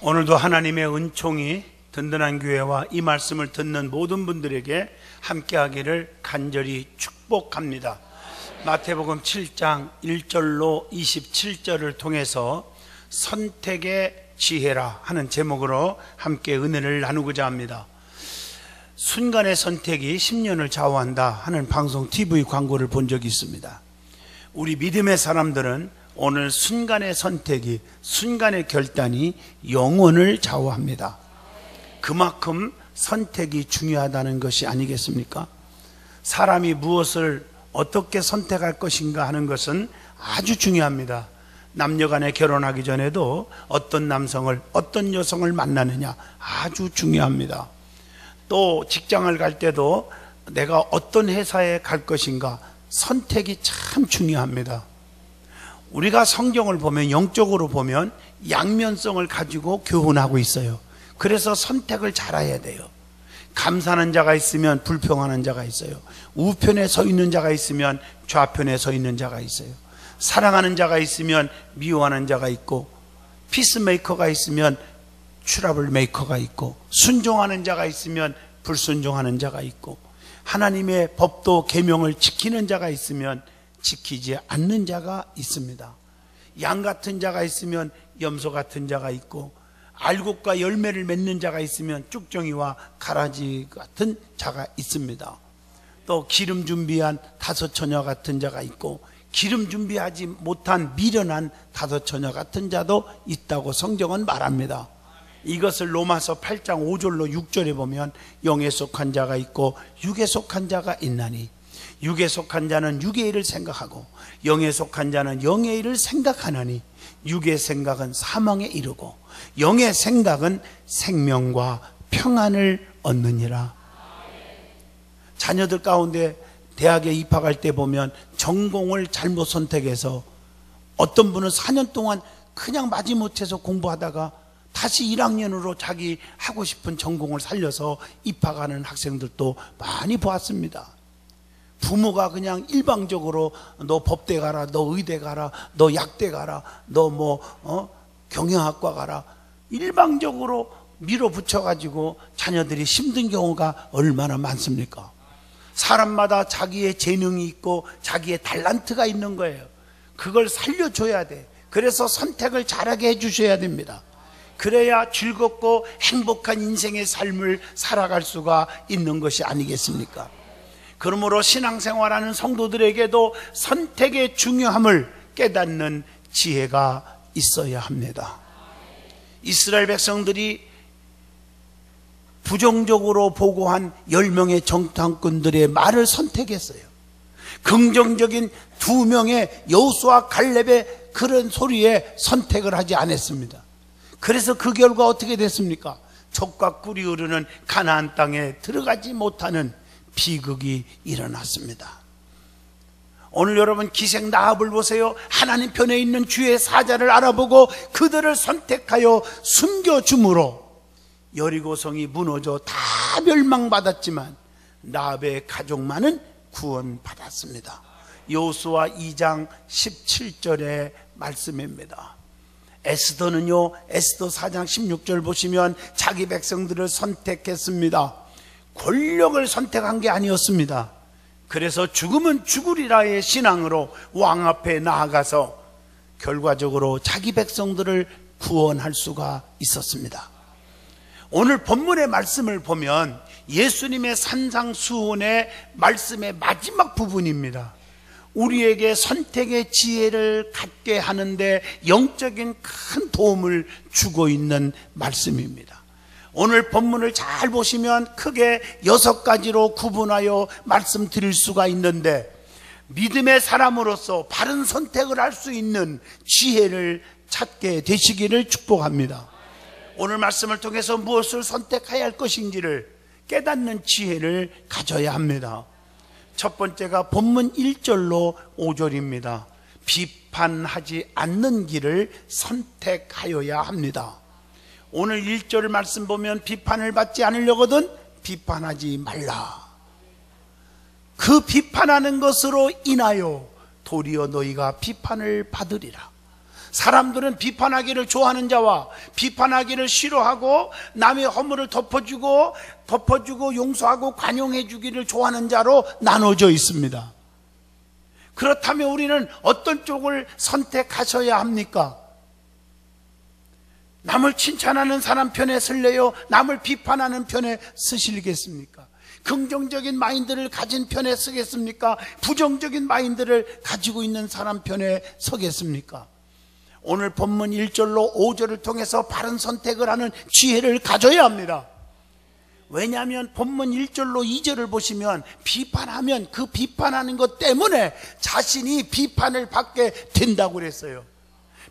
오늘도 하나님의 은총이 든든한 교회와 이 말씀을 듣는 모든 분들에게 함께하기를 간절히 축복합니다. 마태복음 7장 1절로 27절을 통해서 선택의 지혜라 하는 제목으로 함께 은혜를 나누고자 합니다. 순간의 선택이 10년을 좌우한다 하는 방송 TV 광고를 본 적이 있습니다. 우리 믿음의 사람들은 오늘 순간의 선택이, 순간의 결단이 영혼을 좌우합니다. 그만큼 선택이 중요하다는 것이 아니겠습니까? 사람이 무엇을 어떻게 선택할 것인가 하는 것은 아주 중요합니다. 남녀간에 결혼하기 전에도 어떤 남성을, 어떤 여성을 만나느냐 아주 중요합니다. 또 직장을 갈 때도 내가 어떤 회사에 갈 것인가 선택이 참 중요합니다. 우리가 성경을 보면, 영적으로 보면 양면성을 가지고 교훈하고 있어요. 그래서 선택을 잘해야 돼요. 감사하는 자가 있으면 불평하는 자가 있어요. 우편에 서 있는 자가 있으면 좌편에 서 있는 자가 있어요. 사랑하는 자가 있으면 미워하는 자가 있고, 피스메이커가 있으면 트러블 메이커가 있고, 순종하는 자가 있으면 불순종하는 자가 있고, 하나님의 법도 계명을 지키는 자가 있으면 지키지 않는 자가 있습니다. 양 같은 자가 있으면 염소 같은 자가 있고, 알곡과 열매를 맺는 자가 있으면 쭉정이와 가라지 같은 자가 있습니다. 또 기름 준비한 다섯 처녀 같은 자가 있고, 기름 준비하지 못한 미련한 다섯 처녀 같은 자도 있다고 성경은 말합니다. 이것을 로마서 8장 5절로 6절에 보면 영에 속한 자가 있고 육에 속한 자가 있나니, 육에 속한 자는 육의 일을 생각하고 영에 속한 자는 영의 일을 생각하나니, 육의 생각은 사망에 이르고 영의 생각은 생명과 평안을 얻느니라. 자녀들 가운데 대학에 입학할 때 보면 전공을 잘못 선택해서 어떤 분은 4년 동안 그냥 마지못해서 공부하다가 다시 1학년으로 자기 하고 싶은 전공을 살려서 입학하는 학생들도 많이 보았습니다. 부모가 그냥 일방적으로 너 법대 가라, 너 의대 가라, 너 약대 가라, 너 경영학과 가라, 일방적으로 밀어붙여가지고 자녀들이 힘든 경우가 얼마나 많습니까? 사람마다 자기의 재능이 있고 자기의 달란트가 있는 거예요. 그걸 살려줘야 돼. 그래서 선택을 잘하게 해주셔야 됩니다. 그래야 즐겁고 행복한 인생의 삶을 살아갈 수가 있는 것이 아니겠습니까? 그러므로 신앙생활하는 성도들에게도 선택의 중요함을 깨닫는 지혜가 있어야 합니다. 이스라엘 백성들이 부정적으로 보고한 10명의 정탐꾼들의 말을 선택했어요. 긍정적인 2명의 여호수아 갈렙의 그런 소리에 선택을 하지 않았습니다. 그래서 그 결과 어떻게 됐습니까? 젖과 꿀이 흐르는 가나안 땅에 들어가지 못하는 비극이 일어났습니다. 오늘 여러분 기생 나합을 보세요. 하나님 편에 있는 주의 사자를 알아보고 그들을 선택하여 숨겨줌으로 여리고성이 무너져 다 멸망받았지만 나합의 가족만은 구원받았습니다. 여호수아 2장 17절의 말씀입니다. 에스더는요, 에스더 4장 16절 보시면 자기 백성들을 선택했습니다. 권력을 선택한 게 아니었습니다. 그래서 죽으면 죽으리라의 신앙으로 왕 앞에 나아가서 결과적으로 자기 백성들을 구원할 수가 있었습니다. 오늘 본문의 말씀을 보면 예수님의 산상수훈의 말씀의 마지막 부분입니다. 우리에게 선택의 지혜를 갖게 하는데 영적인 큰 도움을 주고 있는 말씀입니다. 오늘 본문을 잘 보시면 크게 6가지로 구분하여 말씀드릴 수가 있는데, 믿음의 사람으로서 바른 선택을 할 수 있는 지혜를 찾게 되시기를 축복합니다. 오늘 말씀을 통해서 무엇을 선택해야 할 것인지를 깨닫는 지혜를 가져야 합니다. 첫 번째가 본문 1절로 5절입니다. 비판하지 않는 길을 선택하여야 합니다. 오늘 1절 말씀 보면 비판을 받지 않으려거든 비판하지 말라. 그 비판하는 것으로 인하여 도리어 너희가 비판을 받으리라. 사람들은 비판하기를 좋아하는 자와 비판하기를 싫어하고 남의 허물을 덮어주고 용서하고 관용해 주기를 좋아하는 자로 나눠져 있습니다. 그렇다면 우리는 어떤 쪽을 선택하셔야 합니까? 남을 칭찬하는 사람 편에 설래요? 남을 비판하는 편에 서시겠습니까? 긍정적인 마인드를 가진 편에 서겠습니까? 부정적인 마인드를 가지고 있는 사람 편에 서겠습니까? 오늘 본문 1절로 5절을 통해서 바른 선택을 하는 지혜를 가져야 합니다. 왜냐하면 본문 1절로 2절을 보시면 비판하면 그 비판하는 것 때문에 자신이 비판을 받게 된다고 그랬어요.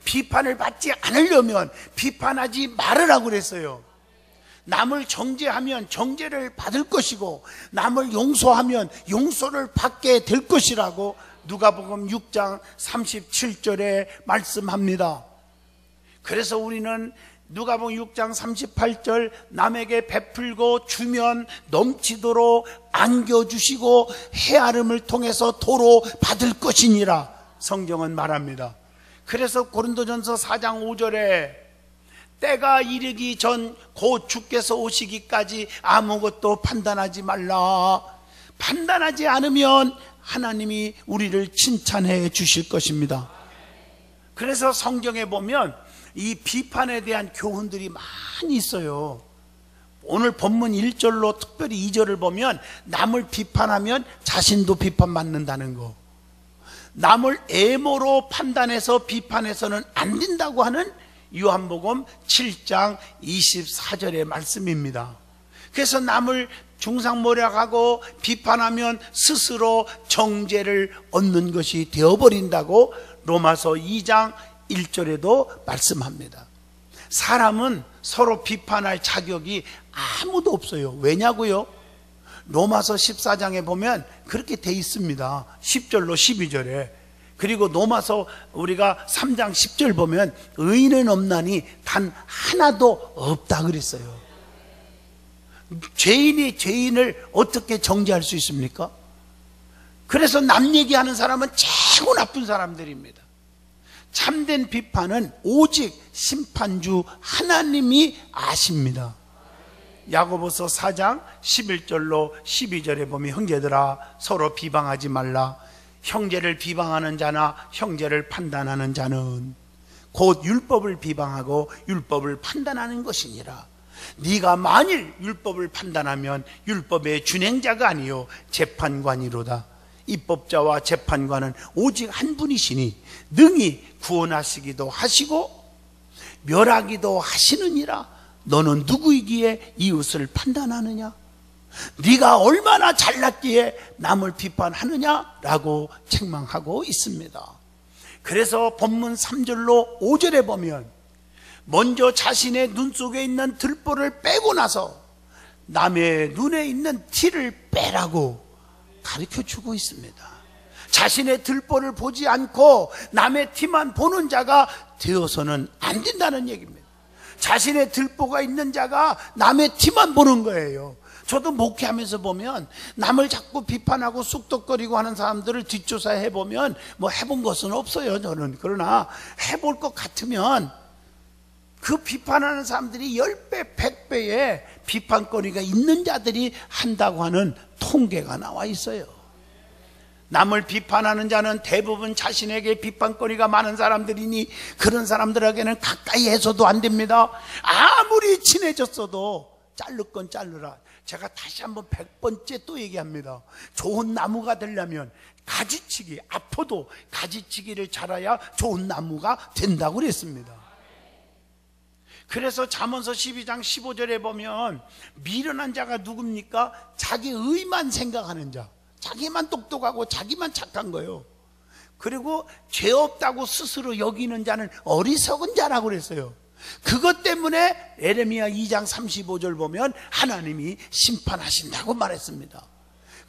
비판을 받지 않으려면 비판하지 말으라고 그랬어요. 남을 정죄하면 정죄를 받을 것이고 남을 용서하면 용서를 받게 될 것이라고 누가복음 6장 37절에 말씀합니다. 그래서 우리는 누가복음 6장 38절 남에게 베풀고 주면 넘치도록 안겨주시고 헤아림을 통해서 도로 받을 것이니라 성경은 말합니다. 그래서 고린도전서 4장 5절에 때가 이르기 전 곧 주께서 오시기까지 아무것도 판단하지 말라. 판단하지 않으면 하나님이 우리를 칭찬해 주실 것입니다. 그래서 성경에 보면 이 비판에 대한 교훈들이 많이 있어요. 오늘 본문 1절로 특별히 2절을 보면 남을 비판하면 자신도 비판받는다는 거, 남을 애모로 판단해서 비판해서는 안 된다고 하는 요한복음 7장 24절의 말씀입니다. 그래서 남을 중상모략하고 비판하면 스스로 정죄를 얻는 것이 되어버린다고 로마서 2장 1절에도 말씀합니다. 사람은 서로 비판할 자격이 아무도 없어요. 왜냐고요? 로마서 14장에 보면 그렇게 돼 있습니다. 10절로 12절에. 그리고 로마서 우리가 3장 10절 보면 의인은 없나니 단 하나도 없다 그랬어요. 죄인이 죄인을 어떻게 정죄할 수 있습니까? 그래서 남 얘기하는 사람은 최고 나쁜 사람들입니다. 참된 비판은 오직 심판주 하나님이 아십니다. 야고보서 4장 11절로 12절에 보면 형제들아 서로 비방하지 말라. 형제를 비방하는 자나 형제를 판단하는 자는 곧 율법을 비방하고 율법을 판단하는 것이니라. 네가 만일 율법을 판단하면 율법의 준행자가 아니요 재판관이로다. 입법자와 재판관은 오직 한 분이시니 능히 구원하시기도 하시고 멸하기도 하시느니라. 너는 누구이기에 이웃을 판단하느냐? 네가 얼마나 잘났기에 남을 비판하느냐라고 책망하고 있습니다. 그래서 본문 3절로 5절에 보면 먼저 자신의 눈 속에 있는 들보를 빼고 나서 남의 눈에 있는 티를 빼라고 가르쳐주고 있습니다. 자신의 들보를 보지 않고 남의 티만 보는 자가 되어서는 안 된다는 얘기입니다. 자신의 들보가 있는 자가 남의 티만 보는 거예요. 저도 목회하면서 보면 남을 자꾸 비판하고 쑥덕거리고 하는 사람들을 뒷조사해 보면 뭐 해본 것은 없어요, 저는. 그러나 해볼 것 같으면 그 비판하는 사람들이 10배, 100배의 비판거리가 있는 자들이 한다고 하는 통계가 나와 있어요. 남을 비판하는 자는 대부분 자신에게 비판거리가 많은 사람들이니 그런 사람들에게는 가까이 해서도 안 됩니다. 아무리 친해졌어도 자를 건 자르라. 제가 다시 한번 100번째 또 얘기합니다. 좋은 나무가 되려면 가지치기, 아파도 가지치기를 잘해야 좋은 나무가 된다고 그랬습니다. 그래서 잠언서 12장 15절에 보면 미련한 자가 누굽니까? 자기 의만 생각하는 자, 자기만 똑똑하고 자기만 착한 거예요. 그리고 죄 없다고 스스로 여기는 자는 어리석은 자라고 그랬어요. 그것 때문에 에레미야 2장 35절 보면 하나님이 심판하신다고 말했습니다.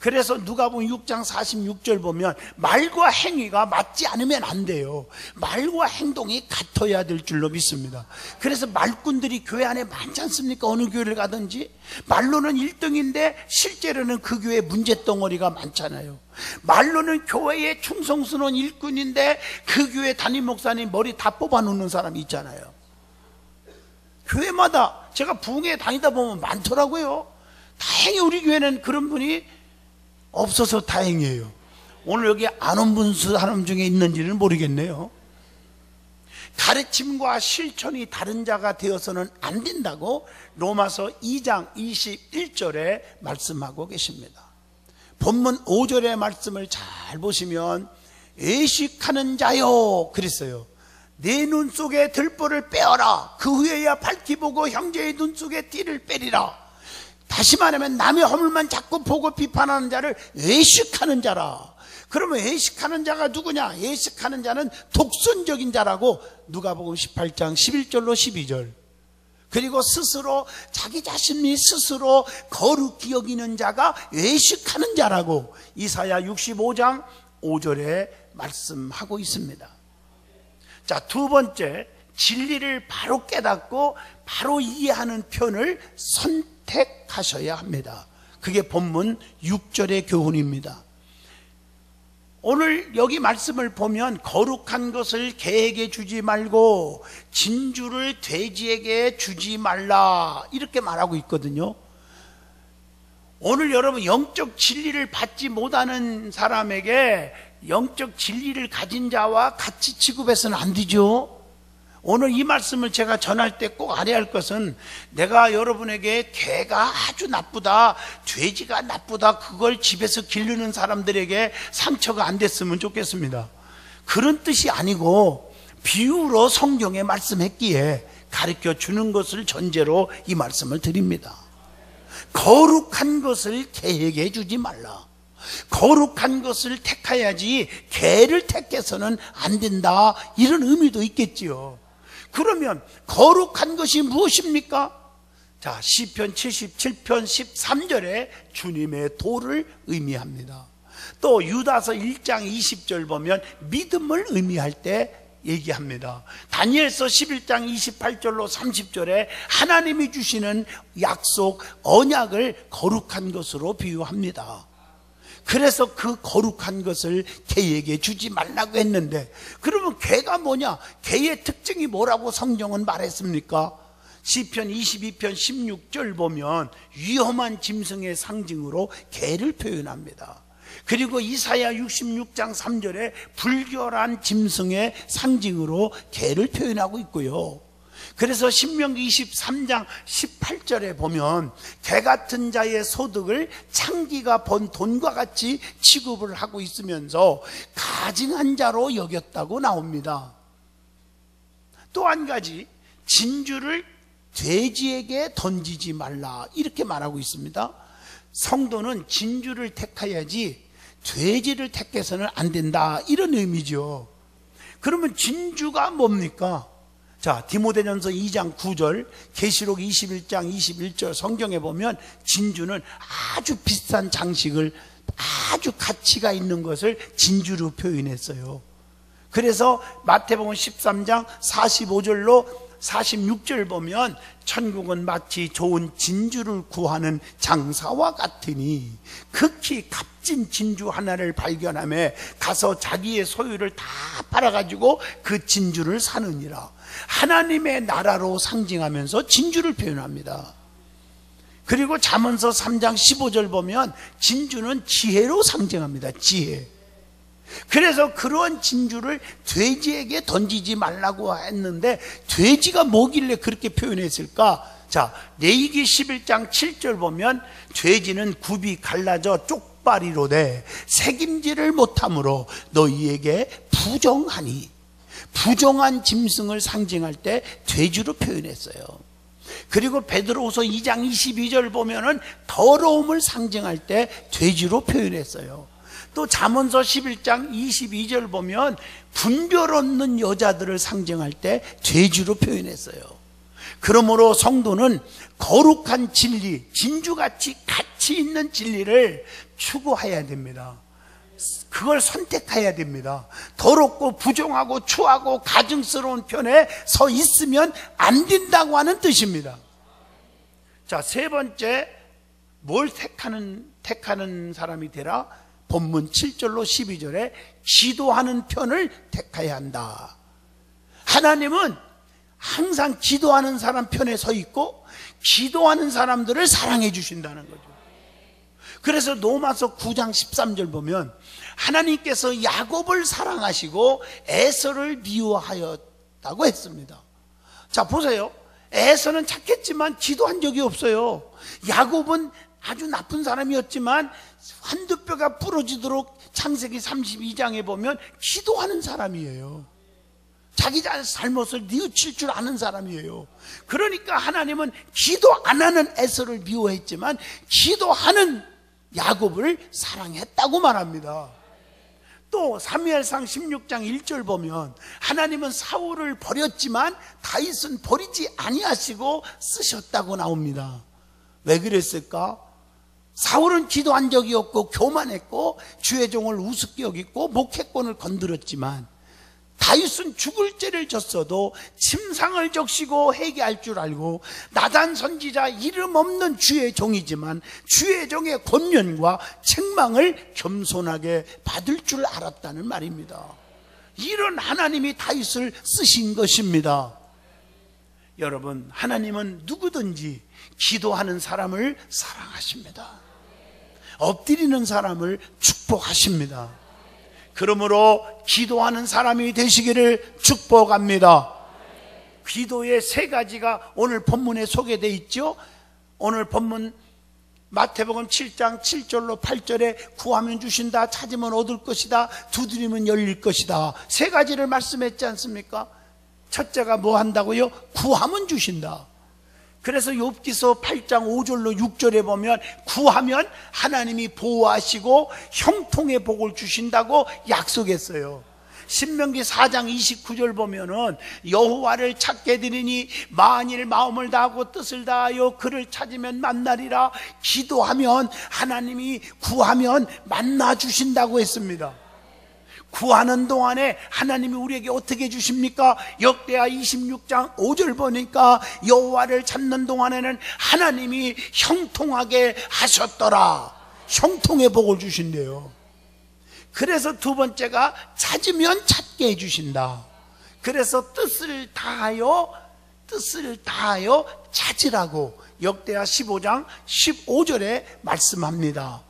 그래서 누가복음 6장 46절 보면 말과 행위가 맞지 않으면 안 돼요. 말과 행동이 같아야 될 줄로 믿습니다. 그래서 말꾼들이 교회 안에 많지 않습니까? 어느 교회를 가든지 말로는 1등인데 실제로는 그 교회 문제덩어리가 많잖아요. 말로는 교회의 충성스러운 일꾼인데 그 교회 담임 목사님 머리 다 뽑아놓는 사람이 있잖아요. 교회마다 제가 부흥회 다니다 보면 많더라고요. 다행히 우리 교회는 그런 분이 없어서 다행이에요. 오늘 여기 안 온 분 사람 중에 있는지는 모르겠네요. 가르침과 실천이 다른 자가 되어서는 안 된다고 로마서 2장 21절에 말씀하고 계십니다. 본문 5절의 말씀을 잘 보시면 외식하는 자요 그랬어요. 내 눈 속에 들보를 빼어라. 그 후에야 밝히 보고 형제의 눈 속에 띠를 빼리라. 다시 말하면 남의 허물만 자꾸 보고 비판하는 자를 외식하는 자라. 그러면 외식하는 자가 누구냐? 외식하는 자는 독선적인 자라고 누가복음 18장 11절로 12절. 그리고 스스로 자기 자신이 스스로 거룩히 여기는 자가 외식하는 자라고 이사야 65장 5절에 말씀하고 있습니다. 자, 두 번째, 진리를 바로 깨닫고 바로 이해하는 편을 선택하셔야 합니다. 그게 본문 6절의 교훈입니다. 오늘 여기 말씀을 보면 거룩한 것을 개에게 주지 말고 진주를 돼지에게 주지 말라 이렇게 말하고 있거든요. 오늘 여러분 영적 진리를 받지 못하는 사람에게 영적 진리를 가진 자와 같이 취급해서는 안 되죠. 오늘 이 말씀을 제가 전할 때 꼭 알아야 할 것은 내가 여러분에게 개가 아주 나쁘다, 돼지가 나쁘다 그걸 집에서 기르는 사람들에게 상처가 안 됐으면 좋겠습니다. 그런 뜻이 아니고 비유로 성경에 말씀했기에 가르쳐 주는 것을 전제로 이 말씀을 드립니다. 거룩한 것을 개에게 주지 말라. 거룩한 것을 택해야지 개를 택해서는 안 된다 이런 의미도 있겠지요. 그러면 거룩한 것이 무엇입니까? 자, 시편 77편 13절에 주님의 도를 의미합니다. 또 유다서 1장 20절 보면 믿음을 의미할 때 얘기합니다. 다니엘서 11장 28절로 30절에 하나님이 주시는 약속, 언약을 거룩한 것으로 비유합니다. 그래서 그 거룩한 것을 개에게 주지 말라고 했는데, 그러면 개가 뭐냐? 개의 특징이 뭐라고 성경은 말했습니까? 시편 22편 16절 보면 위험한 짐승의 상징으로 개를 표현합니다. 그리고 이사야 66장 3절에 불결한 짐승의 상징으로 개를 표현하고 있고요. 그래서 신명기 23장 18절에 보면 개 같은 자의 소득을 창기가 번 돈과 같이 취급을 하고 있으면서 가증한 자로 여겼다고 나옵니다. 또 한 가지, 진주를 돼지에게 던지지 말라 이렇게 말하고 있습니다. 성도는 진주를 택해야지 돼지를 택해서는 안 된다 이런 의미죠. 그러면 진주가 뭡니까? 자, 디모데전서 2장 9절, 계시록 21장 21절 성경에 보면 진주는 아주 비싼 장식을, 아주 가치가 있는 것을 진주로 표현했어요. 그래서 마태복음 13장 45절로 46절 보면 천국은 마치 좋은 진주를 구하는 장사와 같으니 극히 값진 진주 하나를 발견하며 가서 자기의 소유를 다 팔아가지고 그 진주를 사느니라. 하나님의 나라로 상징하면서 진주를 표현합니다. 그리고 잠언서 3장 15절 보면 진주는 지혜로 상징합니다. 지혜. 그래서 그런 진주를 돼지에게 던지지 말라고 했는데 돼지가 뭐길래 그렇게 표현했을까? 자, 레위기 11장 7절 보면 돼지는 굽이 갈라져 쪽발이로 돼 새김질을 못하므로 너희에게 부정하니, 부정한 짐승을 상징할 때 돼지로 표현했어요. 그리고 베드로후서 2장 22절 보면은 더러움을 상징할 때 돼지로 표현했어요. 또 잠언서 11장 22절 보면 분별 없는 여자들을 상징할 때 돼지로 표현했어요. 그러므로 성도는 거룩한 진리, 진주같이 가치 있는 진리를 추구해야 됩니다. 그걸 선택해야 됩니다. 더럽고 부정하고 추하고 가증스러운 편에 서 있으면 안 된다고 하는 뜻입니다. 자, 세 번째, 뭘 택하는 사람이 되라? 본문 7절로 12절에 기도하는 편을 택해야 한다. 하나님은 항상 기도하는 사람 편에 서 있고 기도하는 사람들을 사랑해 주신다는 거죠. 그래서 로마서 9장 13절 보면 하나님께서 야곱을 사랑하시고 에서를 미워하였다고 했습니다. 자, 보세요. 에서는 착했지만 기도한 적이 없어요. 야곱은 아주 나쁜 사람이었지만 한두 뼈가 부러지도록 창세기 32장에 보면 기도하는 사람이에요. 자기 잘못을 뉘우칠 줄 아는 사람이에요. 그러니까 하나님은 기도 안 하는 에서를 미워했지만 기도하는 야곱을 사랑했다고 말합니다. 또 사무엘상 16장 1절 보면 하나님은 사울을 버렸지만 다윗은 버리지 아니하시고 쓰셨다고 나옵니다. 왜 그랬을까? 사울은 기도한 적이 없고 교만했고 주의 종을 우습게 여겼고 목회권을 건드렸지만 다윗은 죽을 죄를 졌어도 침상을 적시고 회개할 줄 알고 나단 선지자 이름 없는 주의 종이지만 주의 종의 권면과 책망을 겸손하게 받을 줄 알았다는 말입니다. 이런 하나님이 다윗을 쓰신 것입니다. 여러분, 하나님은 누구든지 기도하는 사람을 사랑하십니다. 엎드리는 사람을 축복하십니다. 그러므로 기도하는 사람이 되시기를 축복합니다. 기도의 세 가지가 오늘 본문에 소개되어 있죠. 오늘 본문 마태복음 7장 7절로 8절에 구하면 주신다, 찾으면 얻을 것이다, 두드리면 열릴 것이다, 세 가지를 말씀했지 않습니까? 첫째가 뭐 한다고요? 구하면 주신다. 그래서 욥기서 8장 5절로 6절에 보면 구하면 하나님이 보호하시고 형통의 복을 주신다고 약속했어요. 신명기 4장 29절 보면은 여호와를 찾게 되리니 만일 마음을 다하고 뜻을 다하여 그를 찾으면 만나리라. 기도하면 하나님이 구하면 만나 주신다고 했습니다. 구하는 동안에 하나님이 우리에게 어떻게 주십니까? 역대하 26장 5절 보니까 여호와를 찾는 동안에는 하나님이 형통하게 하셨더라. 형통의 복을 주신대요. 그래서 두 번째가 찾으면 찾게 해주신다. 그래서 뜻을 다하여 찾으라고 역대하 15장 15절에 말씀합니다.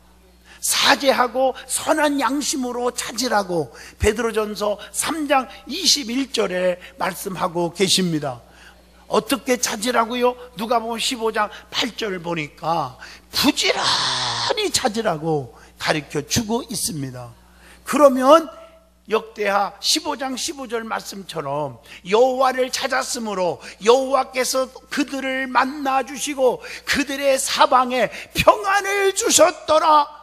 사죄하고 선한 양심으로 찾으라고 베드로전서 3장 21절에 말씀하고 계십니다. 어떻게 찾으라고요? 누가복음 15장 8절 보니까 부지런히 찾으라고 가르쳐 주고 있습니다. 그러면 역대하 15장 15절 말씀처럼 여호와를 찾았으므로 여호와께서 그들을 만나 주시고 그들의 사방에 평안을 주셨더라.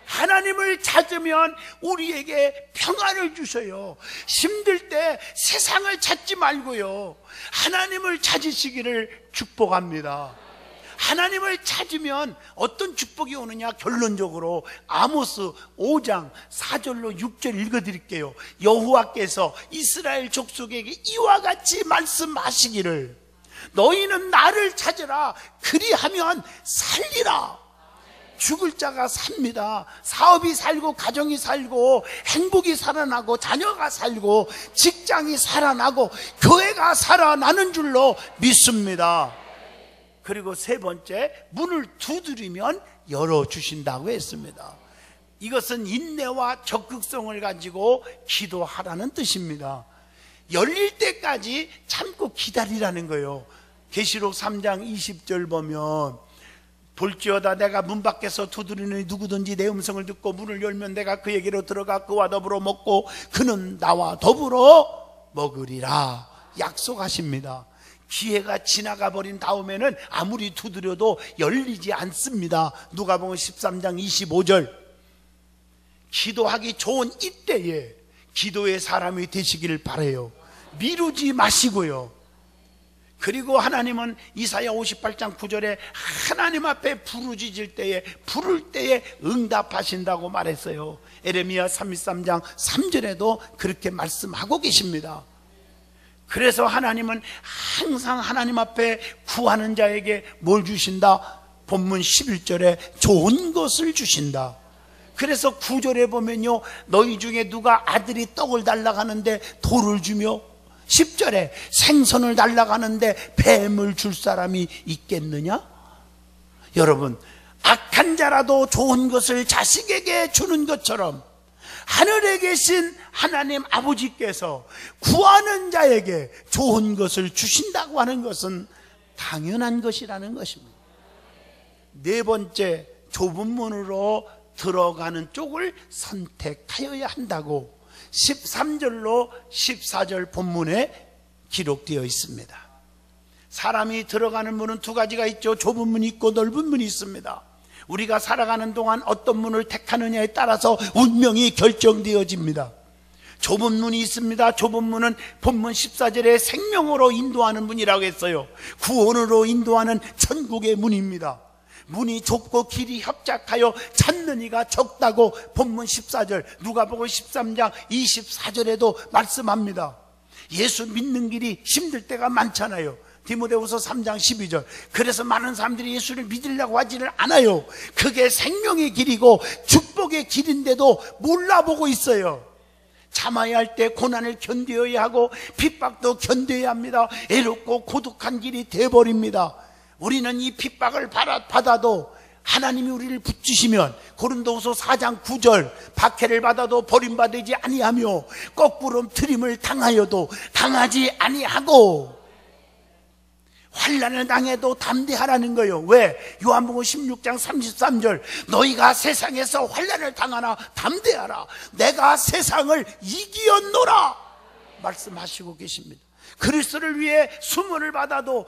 하나님을 찾으면 우리에게 평안을 주셔요. 힘들 때 세상을 찾지 말고요, 하나님을 찾으시기를 축복합니다. 하나님을 찾으면 어떤 축복이 오느냐? 결론적으로 아모스 5장 4절로 6절 읽어드릴게요. 여호와께서 이스라엘 족속에게 이와 같이 말씀하시기를 너희는 나를 찾으라. 그리하면 살리라. 죽을 자가 삽니다. 사업이 살고 가정이 살고 행복이 살아나고 자녀가 살고 직장이 살아나고 교회가 살아나는 줄로 믿습니다. 그리고 세 번째, 문을 두드리면 열어주신다고 했습니다. 이것은 인내와 적극성을 가지고 기도하라는 뜻입니다. 열릴 때까지 참고 기다리라는 거예요. 계시록 3장 20절 보면 볼지어다 내가 문 밖에서 두드리니 누구든지 내 음성을 듣고 문을 열면 내가 그에게로 들어가 그와 더불어 먹고 그는 나와 더불어 먹으리라 약속하십니다. 기회가 지나가 버린 다음에는 아무리 두드려도 열리지 않습니다. 누가복음 13장 25절. 기도하기 좋은 이때에 기도의 사람이 되시기를 바라요. 미루지 마시고요. 그리고 하나님은 이사야 58장 9절에 하나님 앞에 부르짖을 때에 부를 때에 응답하신다고 말했어요. 에레미야 33장 3절에도 그렇게 말씀하고 계십니다. 그래서 하나님은 항상 하나님 앞에 구하는 자에게 뭘 주신다? 본문 11절에 좋은 것을 주신다. 그래서 9절에 보면요, 너희 중에 누가 아들이 떡을 달라고 하는데 돌을 주며, 10절에 생선을 달라고 하는데 뱀을 줄 사람이 있겠느냐? 여러분, 악한 자라도 좋은 것을 자식에게 주는 것처럼 하늘에 계신 하나님 아버지께서 구하는 자에게 좋은 것을 주신다고 하는 것은 당연한 것이라는 것입니다. 네 번째, 좁은 문으로 들어가는 쪽을 선택하여야 한다고 13절로 14절 본문에 기록되어 있습니다. 사람이 들어가는 문은 두 가지가 있죠. 좁은 문이 있고 넓은 문이 있습니다. 우리가 살아가는 동안 어떤 문을 택하느냐에 따라서 운명이 결정되어집니다. 좁은 문이 있습니다. 좁은 문은 본문 14절에 생명으로 인도하는 문이라고 했어요. 구원으로 인도하는 천국의 문입니다. 문이 좁고 길이 협착하여 찾는 이가 적다고 본문 14절, 누가복음 13장 24절에도 말씀합니다. 예수 믿는 길이 힘들 때가 많잖아요. 디모데후서 3장 12절. 그래서 많은 사람들이 예수를 믿으려고 하지를 않아요. 그게 생명의 길이고 축복의 길인데도 몰라보고 있어요. 참아야 할 때 고난을 견뎌야 하고 핍박도 견뎌야 합니다. 애롭고 고독한 길이 돼버립니다. 우리는 이 핍박을 받아도 하나님이 우리를 붙이시면 고린도후서 4장 9절, 박해를 받아도 버림받지 아니하며 거꾸로 트림을 당하여도 당하지 아니하고 환난을 당해도 담대하라는 거예요. 왜? 요한복음 16장 33절, 너희가 세상에서 환난을 당하나 담대하라, 내가 세상을 이기었노라 말씀하시고 계십니다. 그리스도를 위해 수모를 받아도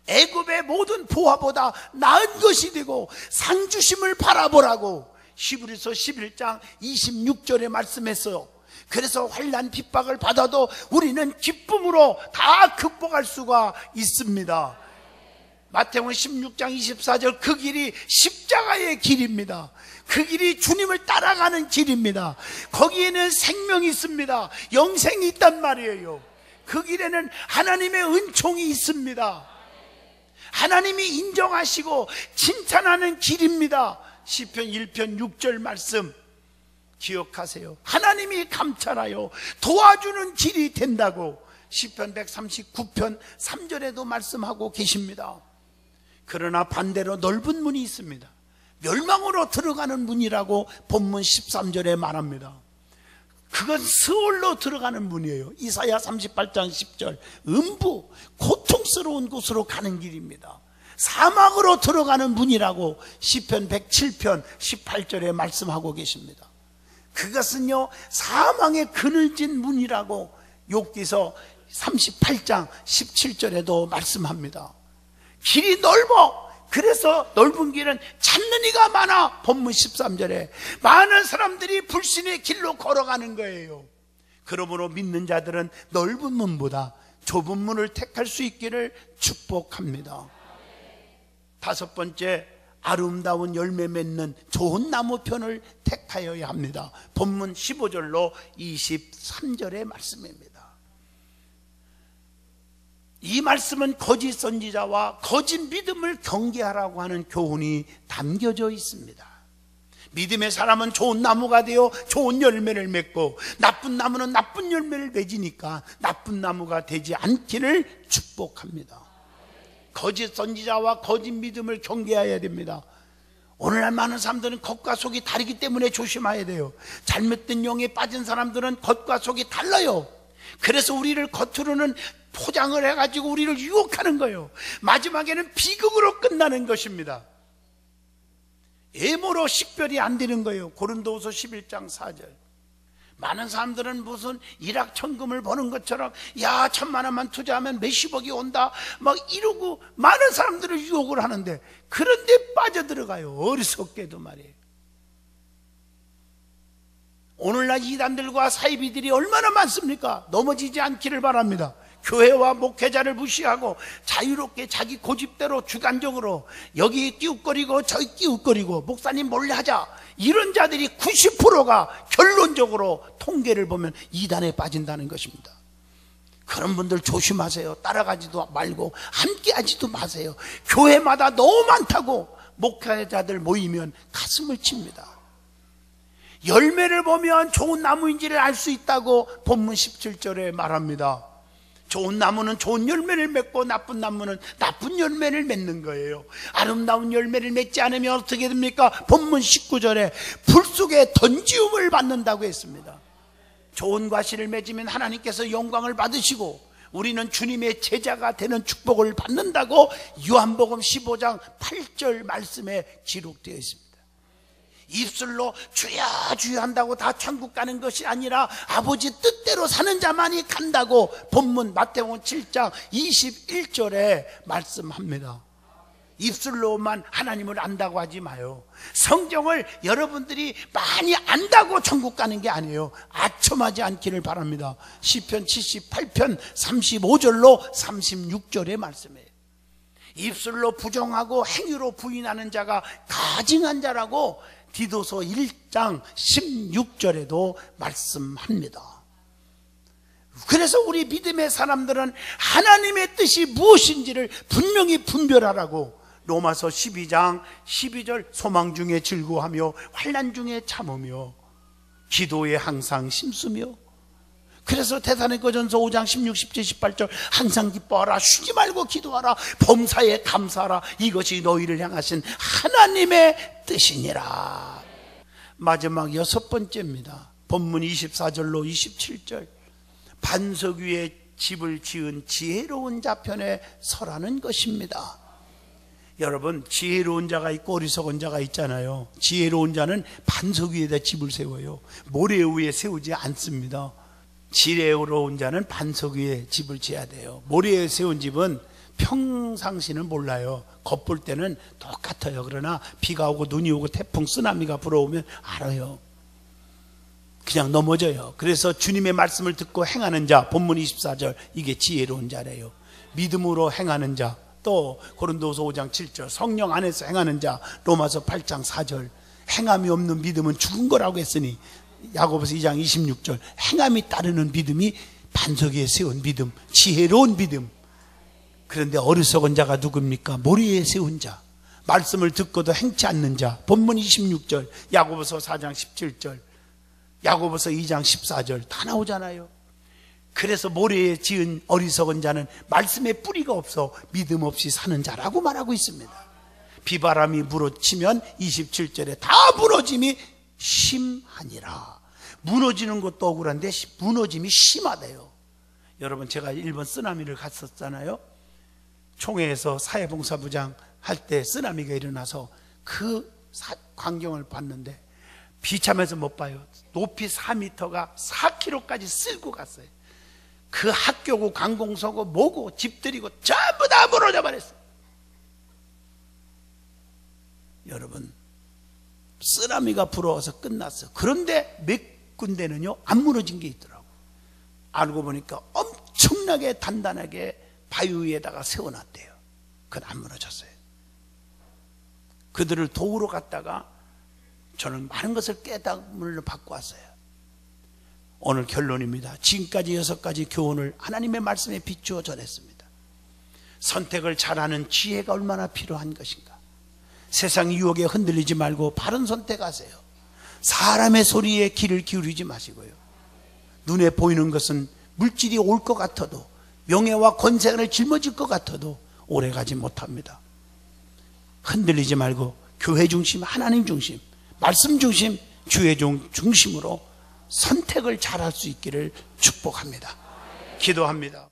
애굽의 모든 보화보다 나은 것이 되고 상주심을 바라보라고 히브리서 11장 26절에 말씀했어요. 그래서 환난 핍박을 받아도 우리는 기쁨으로 다 극복할 수가 있습니다. 마태복음 16장 24절, 그 길이 십자가의 길입니다. 그 길이 주님을 따라가는 길입니다. 거기에는 생명이 있습니다. 영생이 있단 말이에요. 그 길에는 하나님의 은총이 있습니다. 하나님이 인정하시고 칭찬하는 길입니다. 시편 1편 6절 말씀 기억하세요. 하나님이 감찰하여 도와주는 길이 된다고 시편 139편 3절에도 말씀하고 계십니다. 그러나 반대로 넓은 문이 있습니다. 멸망으로 들어가는 문이라고 본문 13절에 말합니다. 그건 스올로 들어가는 문이에요. 이사야 38장 10절, 음부, 고통스러운 곳으로 가는 길입니다. 사막으로 들어가는 문이라고 시편 107편 18절에 말씀하고 계십니다. 그것은요, 사망의 그늘진 문이라고 욥기서 38장 17절에도 말씀합니다. 길이 넓어. 그래서 넓은 길은 찾는 이가 많아. 본문 13절에 많은 사람들이 불신의 길로 걸어가는 거예요. 그러므로 믿는 자들은 넓은 문보다 좁은 문을 택할 수 있기를 축복합니다. 다섯 번째, 아름다운 열매 맺는 좋은 나무편을 택하여야 합니다. 본문 15절로 23절의 말씀입니다. 이 말씀은 거짓 선지자와 거짓 믿음을 경계하라고 하는 교훈이 담겨져 있습니다. 믿음의 사람은 좋은 나무가 되어 좋은 열매를 맺고, 나쁜 나무는 나쁜 열매를 맺으니까 나쁜 나무가 되지 않기를 축복합니다. 거짓 선지자와 거짓 믿음을 경계해야 됩니다. 오늘날 많은 사람들은 겉과 속이 다르기 때문에 조심해야 돼요. 잘못된 영에 빠진 사람들은 겉과 속이 달라요. 그래서 우리를 겉으로는 포장을 해가지고 우리를 유혹하는 거예요. 마지막에는 비극으로 끝나는 것입니다. 애모로 식별이 안 되는 거예요. 고린도후서 11장 4절. 많은 사람들은 무슨 일확천금을 버는 것처럼, 야, 1,000만 원만 투자하면 몇십억이 온다 막 이러고 많은 사람들을 유혹을 하는데, 그런데 빠져들어가요. 어리석게도 말이에요. 오늘날 이단들과 사이비들이 얼마나 많습니까? 넘어지지 않기를 바랍니다. 교회와 목회자를 무시하고 자유롭게 자기 고집대로 주관적으로 여기 끼웃거리고 저기 끼웃거리고 목사님 몰래 하자, 이런 자들이 90%가 결론적으로 통계를 보면 이단에 빠진다는 것입니다. 그런 분들 조심하세요. 따라가지도 말고 함께하지도 마세요. 교회마다 너무 많다고 목회자들 모이면 가슴을 칩니다. 열매를 보면 좋은 나무인지를 알 수 있다고 본문 17절에 말합니다. 좋은 나무는 좋은 열매를 맺고 나쁜 나무는 나쁜 열매를 맺는 거예요. 아름다운 열매를 맺지 않으면 어떻게 됩니까? 본문 19절에 불 속에 던지움을 받는다고 했습니다. 좋은 과실을 맺으면 하나님께서 영광을 받으시고 우리는 주님의 제자가 되는 축복을 받는다고 요한복음 15장 8절 말씀에 기록되어 있습니다. 입술로 주여 주여 한다고 다 천국 가는 것이 아니라 아버지 뜻대로 사는 자만이 간다고 본문 마태복음 7장 21절에 말씀합니다. 입술로만 하나님을 안다고 하지 마요. 성경을 여러분들이 많이 안다고 천국 가는 게 아니에요. 아첨하지 않기를 바랍니다. 시편 78편 35절로 36절의 말씀이에요. 입술로 부정하고 행위로 부인하는 자가 가증한 자라고 디도서 1장 16절에도 말씀합니다. 그래서 우리 믿음의 사람들은 하나님의 뜻이 무엇인지를 분명히 분별하라고 로마서 12장 12절 소망 중에 즐거워하며 환난 중에 참으며 기도에 항상 힘쓰며, 그래서 데살로니가전서 5장 16, 17, 18절 항상 기뻐하라, 쉬지 말고 기도하라, 범사에 감사하라, 이것이 너희를 향하신 하나님의 뜻이니라. 마지막 6번째입니다. 본문 24절로 27절 반석 위에 집을 지은 지혜로운 자 편에 서라는 것입니다. 여러분, 지혜로운 자가 있고 어리석은 자가 있잖아요. 지혜로운 자는 반석 위에다 집을 세워요. 모래 위에 세우지 않습니다. 지혜로운 자는 반석 위에 집을 지어야 돼요. 모래에 세운 집은 평상시는 몰라요. 겉볼 때는 똑같아요. 그러나 비가 오고 눈이 오고 태풍 쓰나미가 불어오면 알아요. 그냥 넘어져요. 그래서 주님의 말씀을 듣고 행하는 자, 본문 24절, 이게 지혜로운 자래요. 믿음으로 행하는 자, 또 고린도서 5장 7절 성령 안에서 행하는 자, 로마서 8장 4절 행함이 없는 믿음은 죽은 거라고 했으니 야고보서 2장 26절 행함이 따르는 믿음이 반석 위에 세운 믿음, 지혜로운 믿음. 그런데 어리석은 자가 누굽니까? 모래에 세운 자, 말씀을 듣고도 행치 않는 자, 본문 26절 야고보서 4장 17절 야고보서 2장 14절 다 나오잖아요. 그래서 모래에 지은 어리석은 자는 말씀에 뿌리가 없어 믿음 없이 사는 자라고 말하고 있습니다. 비바람이 물어치면 27절에 다 무너짐이 심하니라. 무너지는 것도 억울한데 무너짐이 심하대요. 여러분, 제가 일본 쓰나미를 갔었잖아요. 총회에서 사회봉사부장 할 때 쓰나미가 일어나서 그 광경을 봤는데 비참해서 못 봐요. 높이 4m가 4km까지 쓸고 갔어요. 그 학교고 관공서고 뭐고 집들이고 전부 다 무너져 버렸어요. 여러분, 쓰나미가 불어와서 끝났어요. 그런데 몇 군데는요 안 무너진 게 있더라고요. 알고 보니까 엄청나게 단단하게 바위 위에다가 세워놨대요. 그건 안 무너졌어요. 그들을 도우러 갔다가 저는 많은 것을 깨달음을 받고 왔어요. 오늘 결론입니다. 지금까지 6가지 교훈을 하나님의 말씀에 비추어 전했습니다. 선택을 잘하는 지혜가 얼마나 필요한 것인가. 세상 유혹에 흔들리지 말고 바른 선택하세요. 사람의 소리에 귀를 기울이지 마시고요. 눈에 보이는 것은 물질이 올 것 같아도, 명예와 권세를 짊어질 것 같아도 오래가지 못합니다. 흔들리지 말고 교회 중심, 하나님 중심, 말씀 중심, 주의 중심으로 선택을 잘할 수 있기를 축복합니다. 기도합니다.